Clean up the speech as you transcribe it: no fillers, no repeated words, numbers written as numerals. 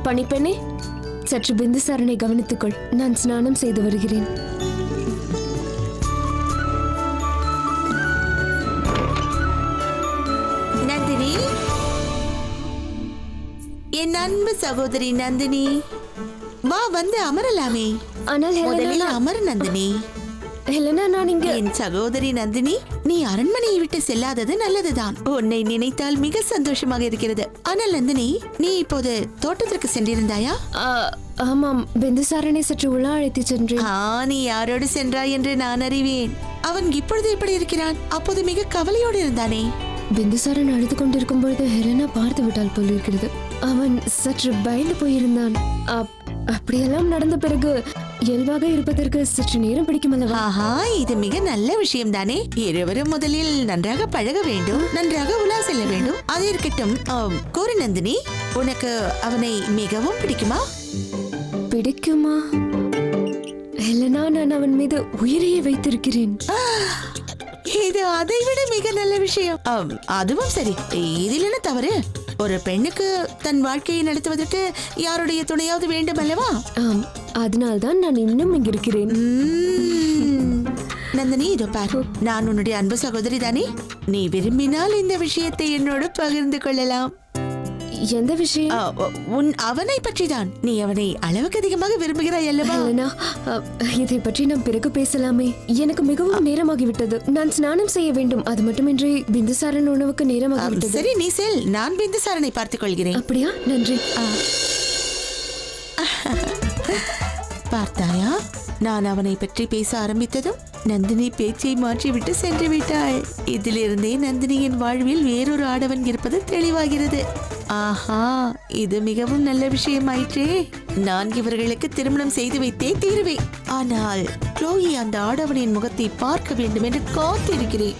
பணிப்பெண்ணே, சற்று பிந்துசாரனை கவனித்துக்கொள். நான் ஸ்நானம் செய்து வருகிறேன். நந்தினி, என் அன்பு சகோதரி நந்தினி, வா வந்து அமரலாமே. ஆனால் முதலில் அமர் நந்தினி. ஹெலனா, நான் இங்க. என் சகோதரி நந்தினி, நீ அரண்மனையை விட்டு செல்லாதது நல்லதுதான். உன்னை நினைத்தால் மிக சந்தோஷமாக இருக்கிறது. ஆனால் நந்தினி, நீ இப்போது தோட்டத்திற்கு சென்றிருந்தாயா? ஆமாம், பிந்துசாரனை சற்று உலா அழைத்து சென்றேன். நீ யாரோடு சென்றாய் என்று நான் அறிவேன். அவன் இப்பொழுது எப்படி இருக்கிறான்? அப்போது மிக கவலையோடு இருந்தானே. பிந்துசாரன் அழுது கொண்டிருக்கும் பொழுது ஹெலனா பார்த்து விட்டால் போல் இருக்கிறது. அவன் சற்று பயந்து போயிருந்தான். அப்படியெல்லாம் நடந்த பிறகு இயல்பாக இருப்பதற்கு சற்று நேரம் பிடிக்கும் அல்லவா? இது மிக நல்ல விஷயம் தானே. இருவரும் முதலில் நன்றாக பழக வேண்டும், நன்றாக உலா செல்ல வேண்டும். அது இருக்கட்டும். கோரி நந்தினி, உனக்கு அவனை மிகவும் பிடிக்குமா? பிடிக்குமா ஹெலனா? நான் அவன் மீது உயிரையே வைத்திருக்கிறேன். இது அதைவிட மிக நல்ல விஷயம். அதுவும் சரி, இதில் என்ன தவறு? ஒரு பெண்ணுக்கு தன் வாழ்க்கையை நடத்துவதற்கு யாருடைய துணையாவது வேண்டும் அல்லவா? அதனால்தான் நான் இன்னும் இங்க இருக்கிறேன். நந்தினி, இதோ பாரு, நான் உன்னுடைய அன்பு சகோதரி தானே. நீ விரும்பினால் இந்த விஷயத்தை என்னோடு பகிர்ந்து கொள்ளலாம். எந்த விஷயம்? உன் அவனை பற்றி தான். நீ அவனை அளவுக்கு அதிகமாக விரும்புகிறாய் அல்லவா? இதை பற்றி நாம் பிறகு பேசலாமே. எனக்கு மிகவும் நேரமாகிவிட்டது. நான் ஸ்நானம் செய்ய வேண்டும். அது மட்டுமின்றி பிந்துசாரன் உணவுக்கு நேரமாகிவிட்டது. சரி, நீ செல். நான் பிந்துசாரனை பார்த்துக் கொள்கிறேன். அப்படியா? நன்றி. பார்த்தாயா, நான் அவனை பற்றி பேச ஆரம்பித்ததும் நந்தினி பேச்சை மாற்றிவிட்டு சென்று விட்டாள். இதிலிருந்தே நந்தினியின் வாழ்வில் வேறொரு ஆடவன் இருப்பது தெளிவாகிறது. இது மிகவும் நல்ல விஷயமாயிற்றே. நான் இவர்களுக்கு திருமணம் செய்து வைத்தே தீருவேன். ஆனால் க்ளோயி அந்த ஆடவனின் முகத்தை பார்க்க வேண்டும் என்று காத்திருக்கிறேன்.